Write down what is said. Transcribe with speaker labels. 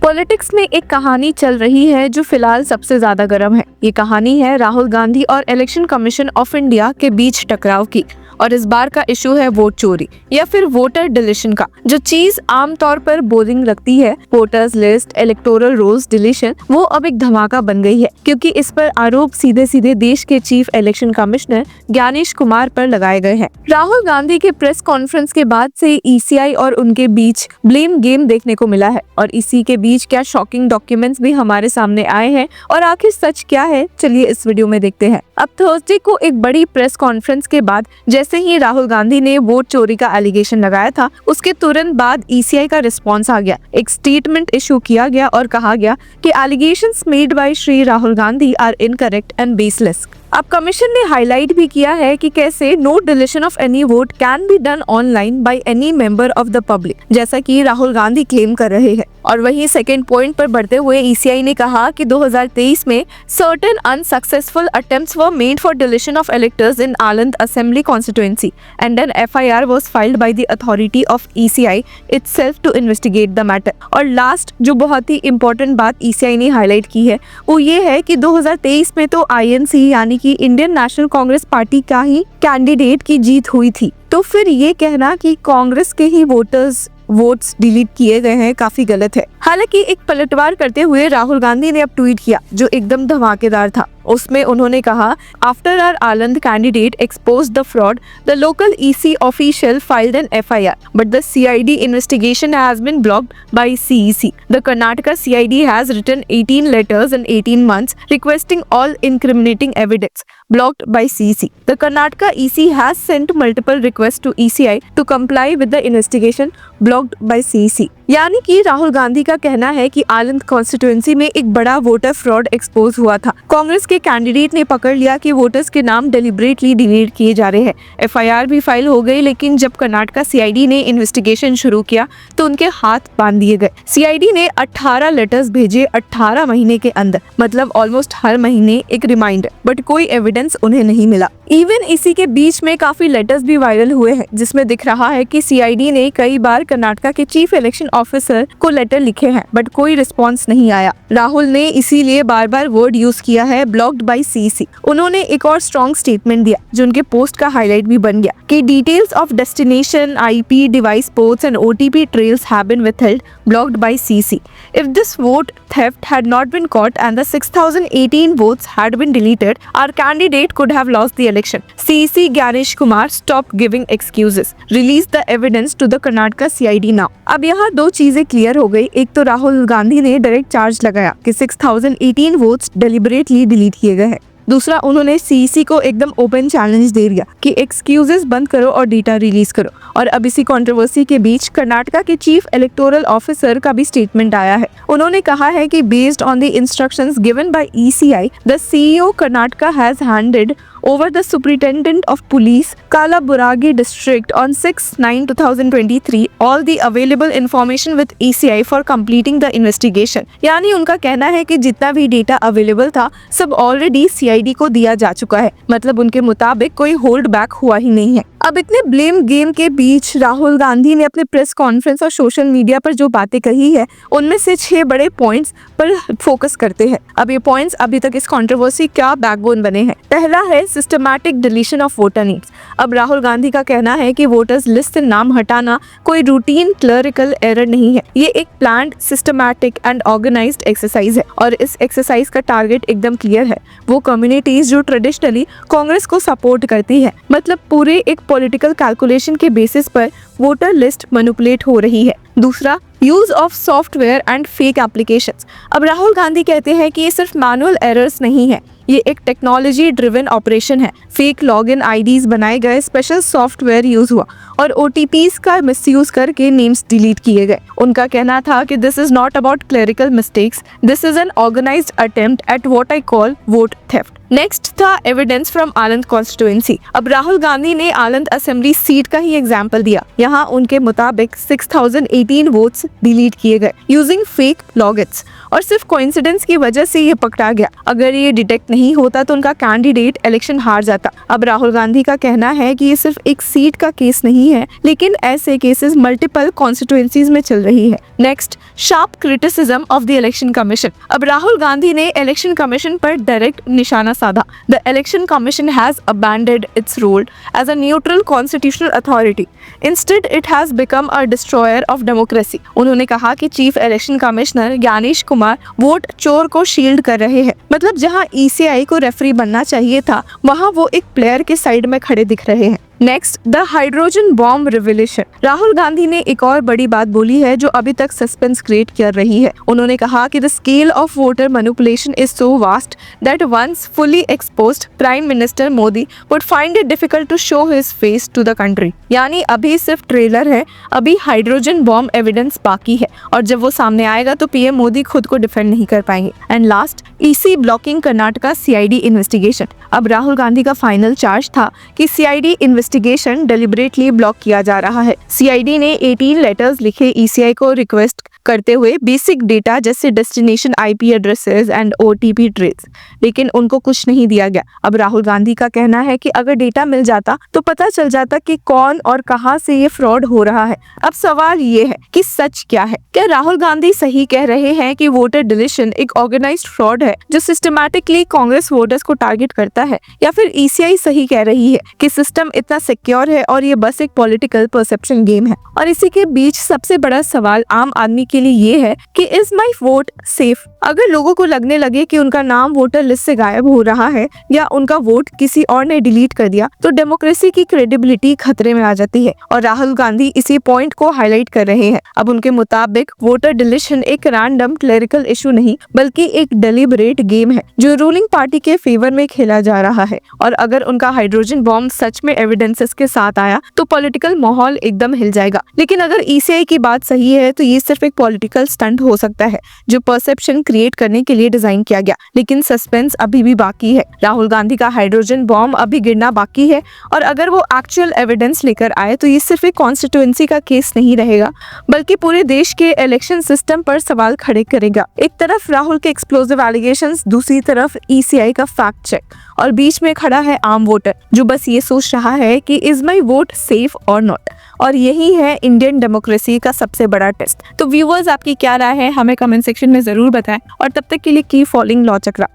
Speaker 1: Politics में एक कहानी चल रही है जो फिलहाल सबसे ज्यादा गर्म है। ये कहानी है राहुल गांधी और इलेक्शन कमीशन ऑफ इंडिया के बीच टकराव की। और इस बार का इशू है वोट चोरी या फिर वोटर डिलीशन का। जो चीज आमतौर पर बोरिंग लगती है, voters list, electoral rolls deletion, वो अब एक धमाका बन गई है, क्योंकि इस पर आरोप सीधे सीधे देश के chief election commissioner Gyanesh Kumar पर लगाए गए हैं। राहुल गांधी के प्रेस कॉन्फ्रेंस के बाद से ईसीआई और उनके बीच ब्लेम गेम देखने को मिला है, और इसी के बीच क्या शॉकिंग डॉक्यूमेंट्स भी हमारे सामने आए हैं, और आखिर सच क्या है, चलिए इस वीडियो में देखते हैं। अब थर्सडे को एक बड़ी प्रेस कॉन्फ्रेंस के बाद जैसे ही राहुल गांधी ने वोट चोरी का एलिगेशन लगाया था, उसके तुरंत बाद ईसीआई का रिस्पांस आ गया। एक स्टेटमेंट इशू किया गया और कहा गया कि allegations made by Shri Rahul Gandhi are incorrect and baseless. अब कमीशन ने हाईलाइट भी किया है कि कैसे no deletion of any vote can be done online by any member of the public, जैसा कि राहुल गांधी क्लेम कर रहे हैं। और वहीं सेकंड पॉइंट पर बढ़ते हुए ईसीआई ने कहा कि 2023 में certain unsuccessful attempts were made for deletion of electors in Aland assembly constituency and an FIR was filed by the authority of ECI itself to investigate the matter. और लास्ट जो बहुत ही इंपॉर्टेंट बात ईसीआई ने हाईलाइट की है, वो ये है कि 2023 में तो आईएनसी यानी कि इंडियन नेशनल कांग्रेस पार्टी का ही कैंडिडेट की जीत हुई थी, तो फिर ये कहना कि कांग्रेस के ही वोट्स डिलीट किए गए हैं काफी गलत है। हालांकि एक पलटवार करते हुए राहुल गांधी ने अब ट्वीट किया जो एकदम धमाकेदार था। उसमें उन्होंने कहा, after our Aland candidate exposed the fraud, the local EC official filed an FIR, but the CID investigation has been blocked by CEC. The Karnataka CID has written 18 letters in 18 months requesting all incriminating evidence, blocked by CEC. The Karnataka EC has sent multiple requests to ECI to comply with the investigation, blocked by CEC. यानी कि राहुल गांधी का कहना है कि Aland constituency में एक बड़ा voter fraud expose हुआ था। कांग्रेस के कैंडिडेट ने पकड़ लिया कि वोटर्स के नाम डेलिब्रेटली डिलीट किए जा रहे हैं। एफआईआर भी फाइल हो गई, लेकिन जब कर्नाटका सीआईडी ने इन्वेस्टिगेशन शुरू किया तो उनके हाथ बांध दिए गए। सीआईडी ने 18 लेटर्स भेजे 18 महीने के अंदर, मतलब ऑलमोस्ट हर महीने एक रिमाइंडर, बट कोई एविडेंस उन्हें नहीं मिला। इवन इसी के बीच में काफी लेटर्स भी वायरल हुए हैं, जिसमें दिख रहा है कि सीआईडी ने कई बार कर्नाटका के चीफ इलेक्शन ऑफिसर को लेटर लिखे हैं, बट कोई रिस्पांस नहीं आया। राहुल ने इसीलिए बार बार वर्ड यूज किया है, ब्लॉक्ड बाय सीईसी। उन्होंने एक और स्ट्रॉन्ग स्टेटमेंट दिया जो उनके पोस्ट का हाईलाइट भी बन गया कि details of destination, IP, device ports and OTP trails have been withheld, blocked by CEC. If this vote theft had not been caught and the 6018 votes had been deleted, our candidate could have lost the election. CEC Ganesh Kumar, stop giving excuses. Release the evidence to the Karnataka CID now. अब यहाँ दो चीजें clear हो गई। एक तो राहुल गांधी ने direct charge लगाया कि 6018 वोट्स डेलिबरेटली डिलीट किए गए हैं। दूसरा, उन्होंने सीईसी को एकदम ओपन चैलेंज दे दिया कि एक्सक्यूजेस बंद करो और डेटा रिलीज करो। और अब इसी कंट्रोवर्सी के बीच कर्नाटका के चीफ इलेक्टोरल ऑफिसर का भी स्टेटमेंट आया है। उन्होंने कहा है कि based on the instructions given by ECI, the CEO Karnataka has handed over the Superintendent of Police Kalaburagi District on 6/9/2023 all the available information with ECI for completing the investigation. यानी उनका कहना है कि जितना भी डेटा अवेलेबल था सब already CID को दिया जा चुका है, मतलब उनके मुताबिक कोई होल्ड बैक हुआ ही नहीं है। अब इतने ब्लेम गेम के बीच राहुल गांधी ने अपने प्रेस कॉन्फ्रेंस और सोशल मीडिया पर जो बातें कही है, उनमें से 6 बड़े पॉइंट्स पर फोकस करते हैं। अब ये पॉइंट्स अभी तक इस कंट्रोवर्सी का बैकबोन बने हैं। पहला है systematic deletion of voter names. अब राहुल गांधी का कहना है कि वोटर्स लिस्ट से नाम हटाना कोई रूटीन क्लरिकल एरर नहीं है, ये एक planned, systematic and organised exercise है। और इस एक्सरसाइज का टारगेट एकदम क्लियर है, वो कम्युनिटीज जो ट्रेडिशनली कांग्रेस को सपोर्ट करती है, मतलब पूरे एक पॉलिटिकल कैलकुलेशन के बेसिस पर वोटर लिस्ट मैनिपुलेट हो रही है। दूसरा, use of software and fake applications. अब राहुल गांधी कहते हैं कि ये सिर्फ मैनुअल एरर्स नहीं है, ये एक टेक्नोलॉजी ड्रिवन ऑपरेशन है। फेक लॉगिन आईडीज बनाए गए, स्पेशल सॉफ्टवेयर यूज हुआ और ओटीपीज का मिसयूज करके नेम्स डिलीट किए गए। उनका कहना था कि this is not about clerical mistakes, this is an organised attempt at what I call vote theft. Next था एविडेंस फ्रॉम आलंद कॉन्स्टिट्यूएंसी। अब राहुल गांधी ने आलंद असेंबली सीट का ही एग्जाम्पल दिया। यहाँ उनके मुताबिक 6018 वोट्स डिलीट किए गए यूजिंग फेक लॉगिन्स, और सिर्फ कोइंसिडेंस की वजह से ये पकड़ा गया। अगर ये डिटेक्ट नहीं होता तो उनका कैंडिडेट इलेक्शन हार जाता। अब राहुल गांधी का कहना है कि ये सिर्फ एक सीट का केस नहीं है, लेकिन ऐसे केसेस मल्टीपल कॉन्स्टिट्यूएंसीज में चल रही है। Next, sharp criticism of the election commission. अब राहुल गांधी ने इलेक्शन कमीशन पर डायरेक्ट निशाना साधा। The election commission has abandoned its role as a neutral constitutional authority, instead it has become a destroyer of democracy. उन्होंने कहा कि chief election commissioner Gyanesh Kumar vote चोर को शील्ड कर रहे हैं। मतलब जहां ईसीआई को रेफरी बनना चाहिए था, वहां वो एक प्लेयर के साइड में खड़े दिख रहे हैं। Next, the hydrogen bomb revolution. Rahul Gandhi ने एक और बड़ी बात बोली है जो अभी तक सस्पेंस क्रिएट कर रही है। उन्होंने कहा कि the scale of voter manipulation is so vast that once fully exposed prime minister Modi would find it difficult to show his face to the country. यानी अभी सिर्फ ट्रेलर है, अभी हाइड्रोजन बॉम्ब एविडेंस बाकी है और जब वो सामने आएगा तो पीएम मोदी खुद को डिफेंड नहीं कर पाएंगे। And last, EC blocking Karnataka CID investigation. अब राहुल गांधी का फाइनल चार्ज था कि सीआईडी इन्वेस्टिगेशन डेलिबरेटली ब्लॉक किया जा रहा है। सीआईडी ने 18 लेटर्स लिखे ईसीआई को रिक्वेस्ट करते हुए बेसिक डेटा जैसे destination IP addresses and OTP trace, लेकिन उनको कुछ नहीं दिया गया। अब राहुल गांधी का कहना है कि अगर डेटा मिल जाता तो पता चल जाता कि कौन और कहां से ये फ्रॉड हो रहा है। अब सवाल ये है कि सच क्या है? क्या राहुल गांधी सही कह रहे हैं कि वोटर डिलीशन एक ऑर्गेनाइज्ड फ्रॉड है जो सिस्टमैटिकली कांग्रेस वोटर्स को टारगेट करता है, या फिर ईसीआई सही कह रही है कि सिस्टम इतना सिक्योर है और ये बस एक पॉलिटिकल परसेप्शन गेम है? और इसी के बीच सबसे बड़ा सवाल आम आदमी के लिए ये है कि इज माई वोट सेफ? अगर लोगों को लगने लगे कि उनका नाम वोटर लिस्ट से गायब हो रहा है या उनका वोट किसी और ने डिलीट कर दिया तो डेमोक्रेसी की क्रेडिबिलिटी खतरे में आ जाती है। और राहुल गांधी इसी पॉइंट को हाईलाइट कर रहे हैं। अब उनके मुताबिक वोटर डिलीशन एक रैंडम क्लरिकल इशू नहीं बल्कि एक डेलिबरेट गेम है जो रूलिंग पार्टी के फेवर में खेला जा रहा है। और अगर उनका हाइड्रोजन बॉम्ब सच में एविडेंसेस के साथ आया तो पॉलिटिकल माहौल एकदम हिल जाएगा। लेकिन अगर ईसीआई की बात सही है तो ये सिर्फ एक पॉलिटिकल स्टंट हो सकता है जो परसेप्शन क्रिएट करने के लिए डिजाइन किया गया। लेकिन सस्पेंस अभी भी बाकी है। राहुल गांधी का हाइड्रोजन बॉम्ब अभी गिरना बाकी है और अगर वो एक्चुअल एविडेंस लेकर आए तो ये सिर्फ एक कॉन्स्टिट्यूएंसी का केस नहीं रहेगा बल्कि पूरे देश के इलेक्शन सिस्टम पर सवाल खड़े करेगा। एक तरफ राहुल के एक्सप्लोसिव एलिगेशंस, दूसरी तरफ ईसीआई का फैक्ट चेक और बीच में खड़ा है आम वोटर जो बस ये सोच रहा है कि इज माई वोट सेफ और नॉट। और यही है इंडियन डेमोक्रेसी का सबसे बड़ा टेस्ट। तो व्यूअर्स, आपकी क्या राय है हमें कमेंट सेक्शन में जरूर बताएं और तब तक के लिए कीप फॉलोइंग लॉ चक्रा।